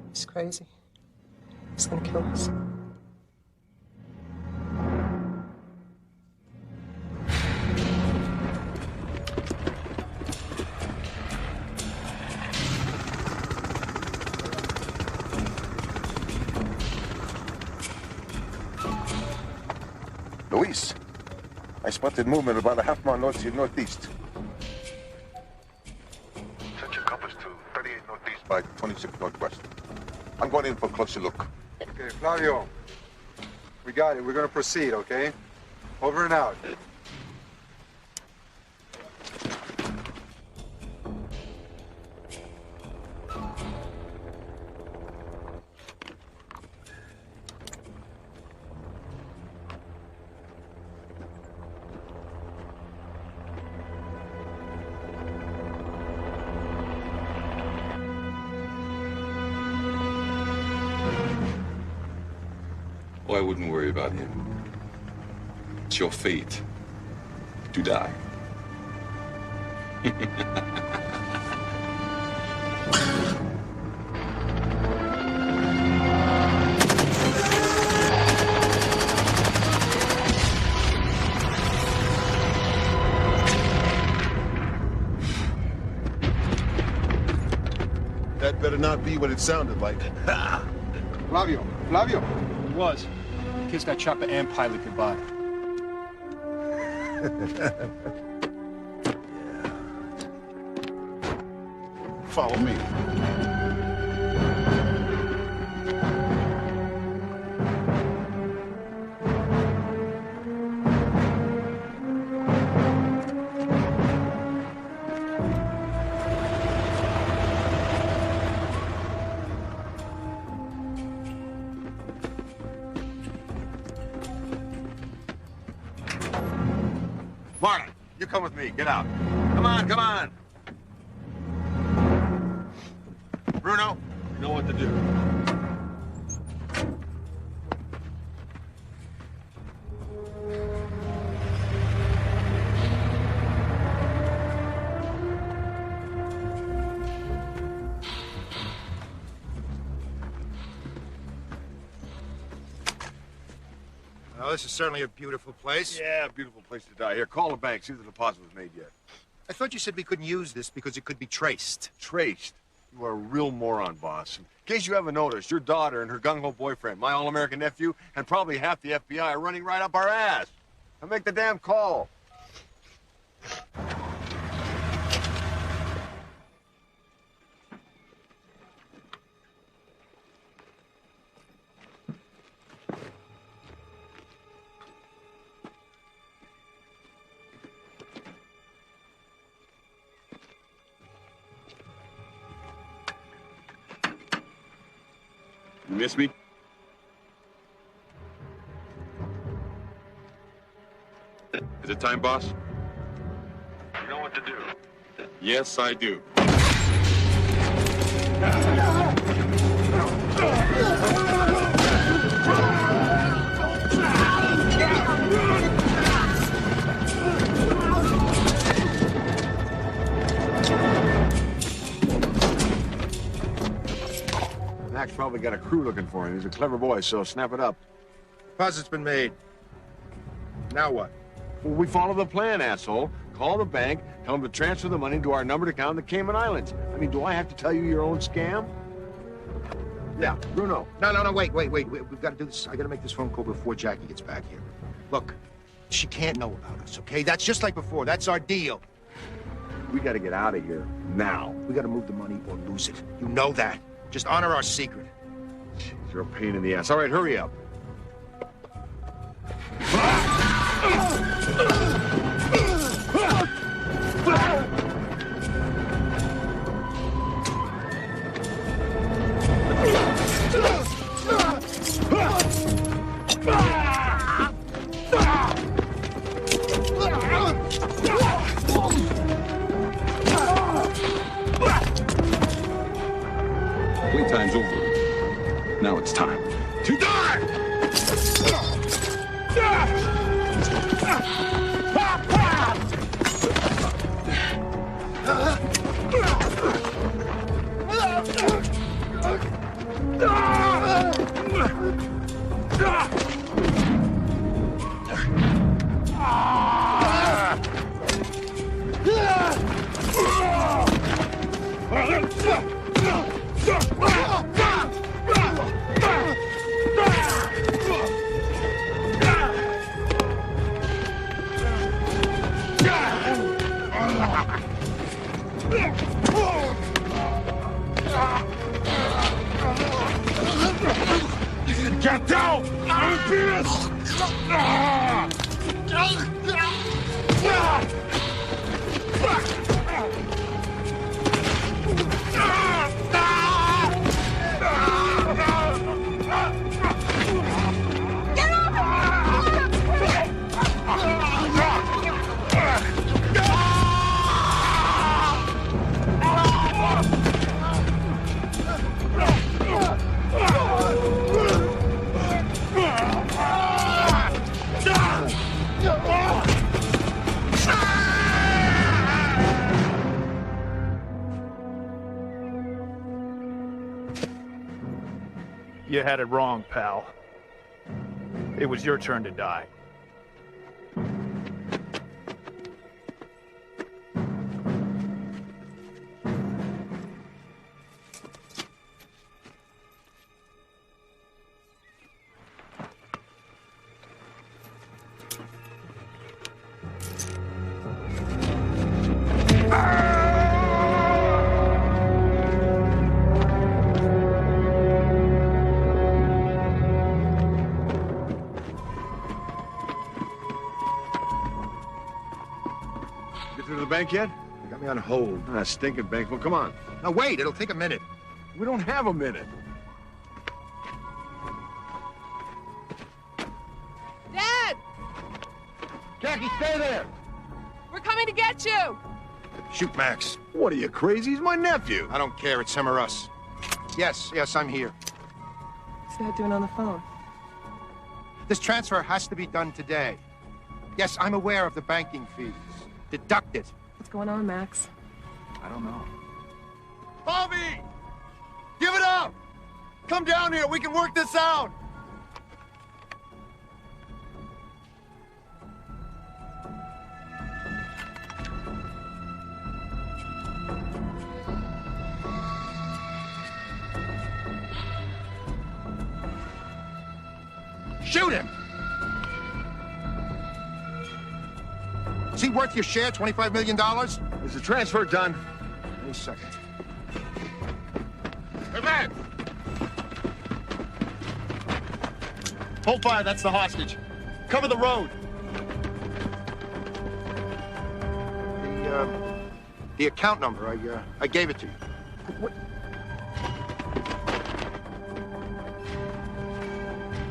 He's crazy. He's gonna kill us. Luis, I spotted movement about a half mile northeast. Set your compass to 38 northeast by 26 northwest. I'm going in for a closer look. Okay, Flavio. We got it. We're gonna proceed, okay? Over and out. Oh, I wouldn't worry about him. It's your fate to die. That better not be what it sounded like. Flavio. It was. The kid's got chopper and pilot goodbye. Follow me. Marlon, you come with me. Get out. Come on, come on. Bruno, you know what to do. Well, this is certainly a beautiful place. Yeah, beautiful place to die. Here, call the bank. See if the deposit was made yet. I thought you said we couldn't use this because it could be traced. Traced? You are a real moron, boss. In case you haven't noticed, your daughter and her gung-ho boyfriend, my all-American nephew, and probably half the FBI are running right up our ass. Now make the damn call. You miss me? Is it time, boss? You know what to do. Yes, I do. Mac's probably got a crew looking for him. He's a clever boy, so snap it up. Deposit's been made. Now what? Well, we follow the plan, asshole. Call the bank, tell them to transfer the money to our numbered account in the Cayman Islands. I mean, do I have to tell you your own scam? Yeah, Bruno. No, wait. We've got to do this. I got to make this phone call before Jackie gets back here. Look, she can't know about us, okay? That's just like before. That's our deal. We got to get out of here now. We got to move the money or lose it. You know that. Just honor our secret. Jeez, you're a pain in the ass. All right, hurry up. Playtime's over. Now it's time to die! Get down! I'm pissed! You had it wrong, pal. It was your turn to die. Get through to the bank yet? They got me on hold. Ah, stinking bank. Well, come on. Now wait, it'll take a minute. We don't have a minute. Dad! Jackie, stay there! We're coming to get you! Shoot, Max. What are you, crazy? He's my nephew. I don't care. It's him or us. Yes, I'm here. What's Dad doing on the phone? This transfer has to be done today. Yes, I'm aware of the banking fees. Deduct it. What's going on, Max? I don't know. Bobby! Give it up! Come down here. We can work this out. Shoot him! he worth your share, $25 million? Is the transfer done? Wait a second. Hey, man! Hold fire, that's the hostage. Cover the road. The account number, I gave it to you. What?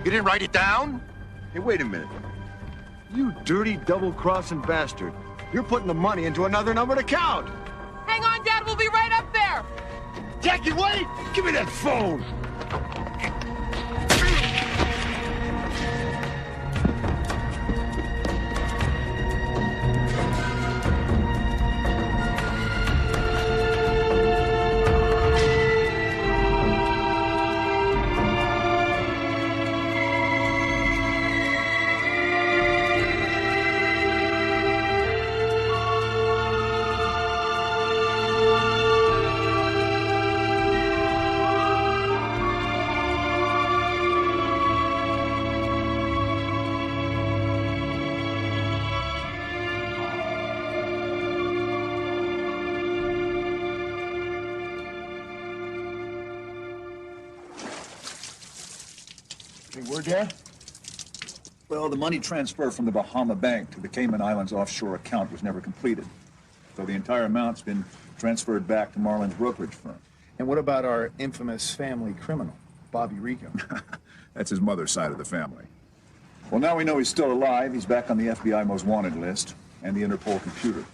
You didn't write it down? Hey, wait a minute. You dirty, double-crossing bastard. You're putting the money into another numbered account. Hang on, Dad. We'll be right up there. Jackie, wait! Give me that phone! Any word yet? Well, the money transfer from the Bahama Bank to the Cayman Islands offshore account was never completed. So the entire amount's been transferred back to Marlin's brokerage firm. And what about our infamous family criminal, Bobby Rico? That's his mother's side of the family. Well, now we know he's still alive. He's back on the FBI most wanted list and the Interpol computer.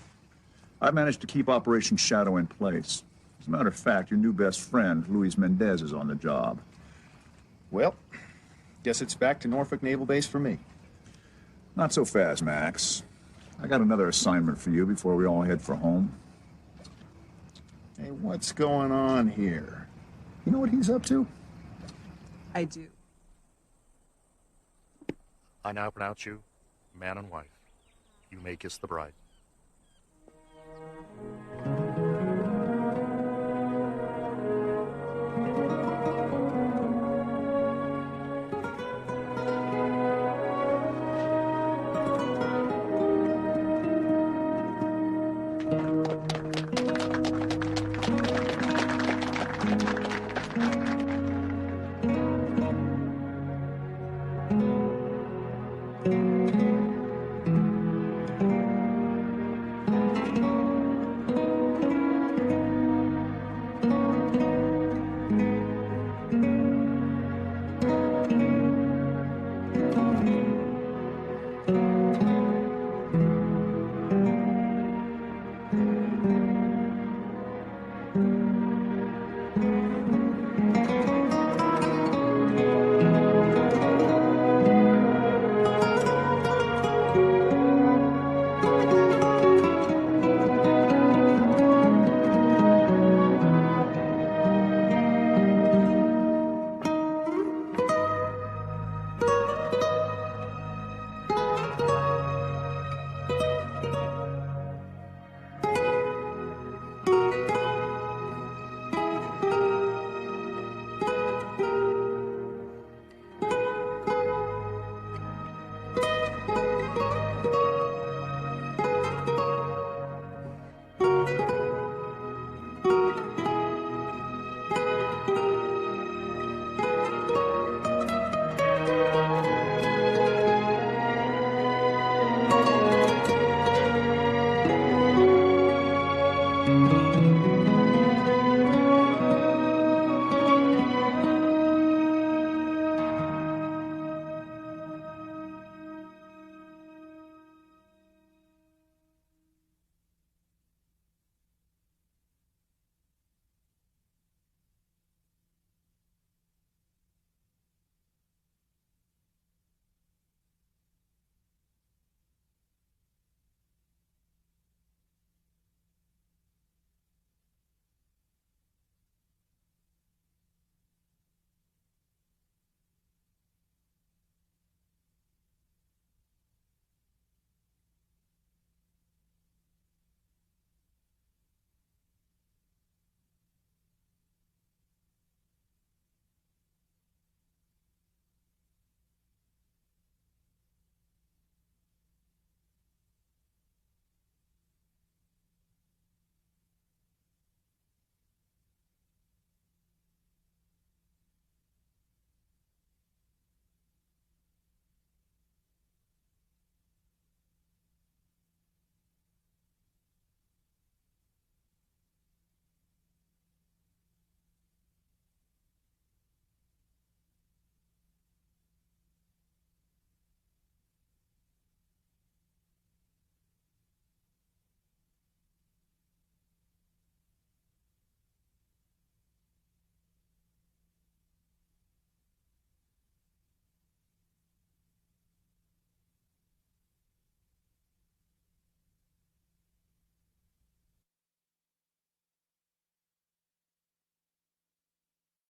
I've managed to keep Operation Shadow in place. As a matter of fact, your new best friend, Luis Mendez, is on the job. Well, guess it's back to Norfolk Naval Base for me. Not so fast, Max. I got another assignment for you before we all head for home. Hey, what's going on here? You know what he's up to? I do. I now pronounce you man and wife. You may kiss the bride.